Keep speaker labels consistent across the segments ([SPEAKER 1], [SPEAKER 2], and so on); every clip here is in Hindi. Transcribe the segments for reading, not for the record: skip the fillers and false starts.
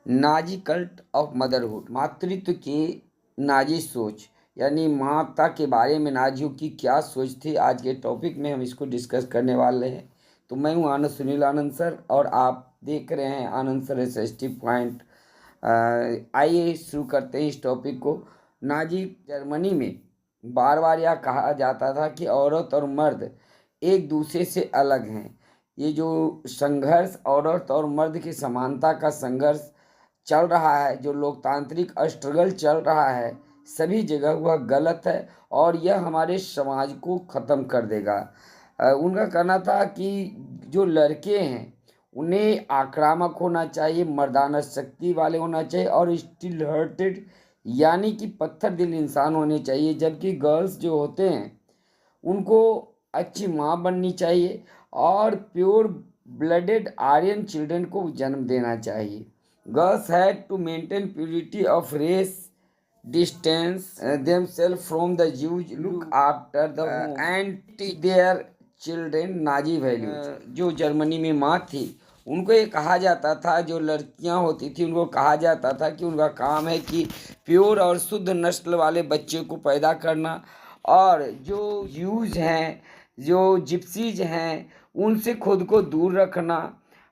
[SPEAKER 1] नाजी कल्ट ऑफ मदरहुड, मातृत्व की नाजी सोच, यानी माता के बारे में नाजियों की क्या सोच थी। आज के टॉपिक में हम इसको डिस्कस करने वाले हैं। तो मैं हूं आनंद, सुनील आनंद सर, और आप देख रहे हैं आनंद सर एसएसटी पॉइंट। आइए शुरू करते हैं इस टॉपिक को। नाजी जर्मनी में बार बार यह कहा जाता था कि औरत और मर्द एक दूसरे से अलग हैं। ये जो संघर्ष, औरत और मर्द की समानता का संघर्ष चल रहा है, जो लोकतांत्रिक स्ट्रगल चल रहा है, सभी जगह वह गलत है और यह हमारे समाज को ख़त्म कर देगा। उनका कहना था कि जो लड़के हैं उन्हें आक्रामक होना चाहिए, मर्दाना शक्ति वाले होना चाहिए और स्टील हार्टेड यानी कि पत्थर दिल इंसान होने चाहिए, जबकि गर्ल्स जो होते हैं उनको अच्छी माँ बननी चाहिए और प्योर ब्लडेड आर्यन चिल्ड्रन को जन्म देना चाहिए। Girls had to maintain purity of race, distance themselves from the Jews, look after the home and teach their children Nazi values। जो जर्मनी में माँ थी उनको ये कहा जाता था, जो लड़कियां होती थी उनको कहा जाता था कि उनका काम है कि प्योर और शुद्ध नस्ल वाले बच्चे को पैदा करना, और जो यूज हैं, जो जिप्सीज हैं, उनसे खुद को दूर रखना,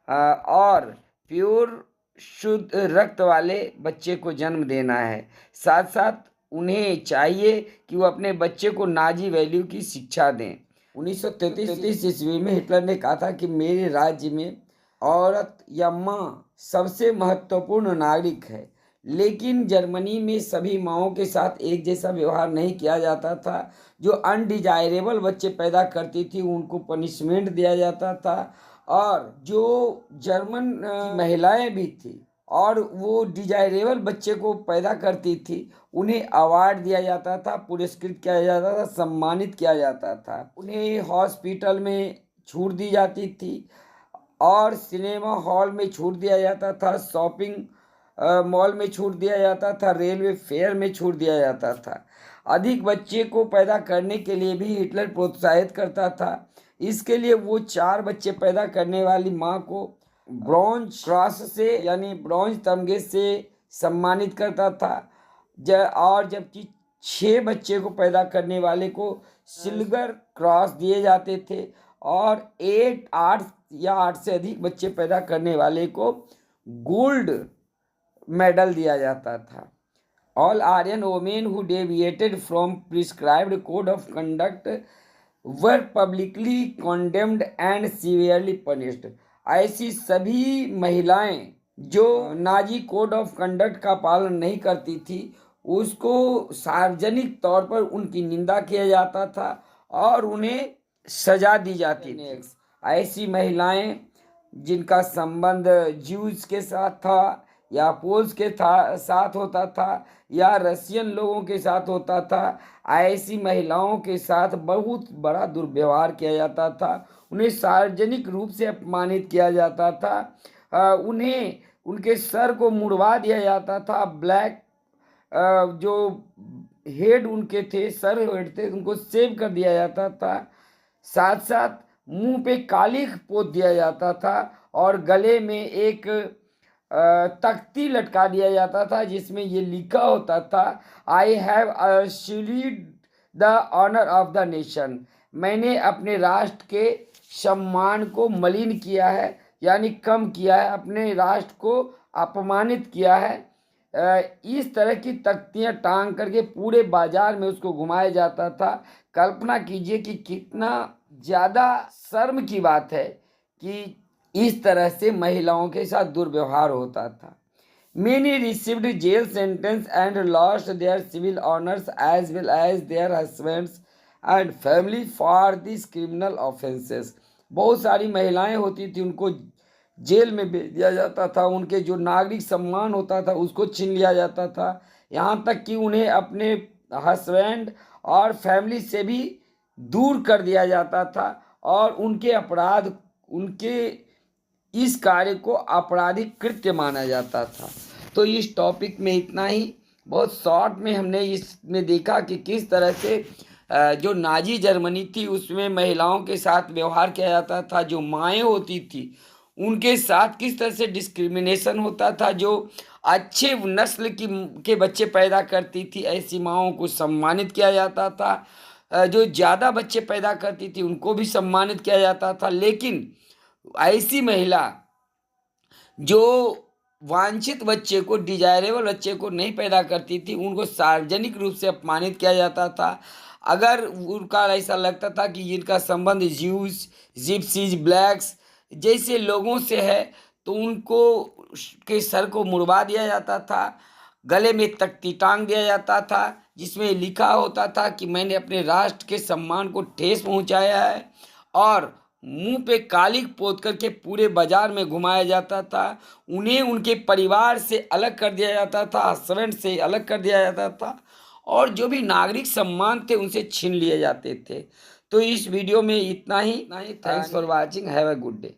[SPEAKER 1] और प्योर शुद्ध रक्त वाले बच्चे को जन्म देना है। साथ साथ उन्हें चाहिए कि वो अपने बच्चे को नाजी वैल्यू की शिक्षा दें। 1933 ईस्वी में हिटलर ने कहा था कि मेरे राज्य में औरत या माँ सबसे महत्वपूर्ण नागरिक है, लेकिन जर्मनी में सभी माँओं के साथ एक जैसा व्यवहार नहीं किया जाता था। जो अनडिजायरेबल बच्चे पैदा करती थी उनको पनिशमेंट दिया जाता था, और जो जर्मन महिलाएं भी थी और वो डिजायरेबल बच्चे को पैदा करती थी उन्हें अवार्ड दिया जाता था, पुरस्कृत किया जाता था, सम्मानित किया जाता था। उन्हें हॉस्पिटल में छूट दी जाती थी और सिनेमा हॉल में छूट दिया जाता था, शॉपिंग मॉल में छूट दिया जाता था, रेलवे फेयर में छूट दिया जाता था। अधिक बच्चे को पैदा करने के लिए भी हिटलर प्रोत्साहित करता था। इसके लिए वो 4 बच्चे पैदा करने वाली माँ को ब्रॉन्ज क्रॉस से यानी ब्रॉन्ज तमगे से सम्मानित करता था, और जबकि 6 बच्चे को पैदा करने वाले को सिल्वर क्रॉस दिए जाते थे, और 8 या 8 से अधिक बच्चे पैदा करने वाले को गोल्ड मेडल दिया जाता था। All Aryan women who deviated from prescribed code of conduct were publicly condemned and severely punished। ऐसी सभी महिलाएं जो नाजी कोड ऑफ कंडक्ट का पालन नहीं करती थी उसको सार्वजनिक तौर पर उनकी निंदा किया जाता था और उन्हें सजा दी जाती थी। ऐसी महिलाएं जिनका संबंध ज्यूज के साथ था या पोल्स के साथ होता था या रशियन लोगों के साथ होता था, ऐसी महिलाओं के साथ बहुत बड़ा दुर्व्यवहार किया जाता था। उन्हें सार्वजनिक रूप से अपमानित किया जाता था। उन्हें उनके सर को मुड़वा दिया जाता था। ब्लैक जो हेड उनके थे, सर हेड थे, उनको सेव कर दिया जाता था। साथ साथ मुंह पे कालिख पोत दिया जाता था और गले में एक तख्ती लटका दिया जाता था जिसमें ये लिखा होता था, I have assured the honour of the nation. मैंने अपने राष्ट्र के सम्मान को मलिन किया है, यानी कम किया है, अपने राष्ट्र को अपमानित किया है। इस तरह की तख्तियां टांग करके पूरे बाजार में उसको घुमाया जाता था। कल्पना कीजिए कि कितना ज़्यादा शर्म की बात है कि इस तरह से महिलाओं के साथ दुर्व्यवहार होता था। Many received jail sentence and lost their civil honors as well as their husbands and family for these criminal offenses। बहुत सारी महिलाएं होती थी, उनको जेल में भेज दिया जाता था, उनके जो नागरिक सम्मान होता था उसको छीन लिया जाता था, यहाँ तक कि उन्हें अपने हस्बैंड और फैमिली से भी दूर कर दिया जाता था और उनके अपराध, उनके इस कार्य को आपराधिक कृत्य माना जाता था। तो इस टॉपिक में इतना ही। बहुत शॉर्ट में हमने इसमें देखा कि किस तरह से जो नाजी जर्मनी थी उसमें महिलाओं के साथ व्यवहार किया जाता था। जो माएँ होती थी उनके साथ किस तरह से डिस्क्रिमिनेशन होता था। जो अच्छे नस्ल की के बच्चे पैदा करती थी ऐसी माँओं को सम्मानित किया जाता था। जो ज़्यादा बच्चे पैदा करती थी उनको भी सम्मानित किया जाता था। लेकिन ऐसी महिला जो वांछित बच्चे को, डिजायरेबल बच्चे को नहीं पैदा करती थी, उनको सार्वजनिक रूप से अपमानित किया जाता था। अगर उनका ऐसा लगता था कि इनका संबंध ज्यूस, जिप्सीज, ब्लैक्स जैसे लोगों से है, तो उनको के सर को मुड़वा दिया जाता था, गले में तख्ती टांग दिया जाता था, जिसमें लिखा होता था कि मैंने अपने राष्ट्र के सम्मान को ठेस पहुंचाया है। और मुंह पे कालिक पोत करके पूरे बाजार में घुमाया जाता था। उन्हें उनके परिवार से अलग कर दिया जाता था, हस्बैंड से अलग कर दिया जाता था, और जो भी नागरिक सम्मान थे उनसे छीन लिए जाते थे। तो इस वीडियो में इतना ही। Thanks for watching. Have a good day.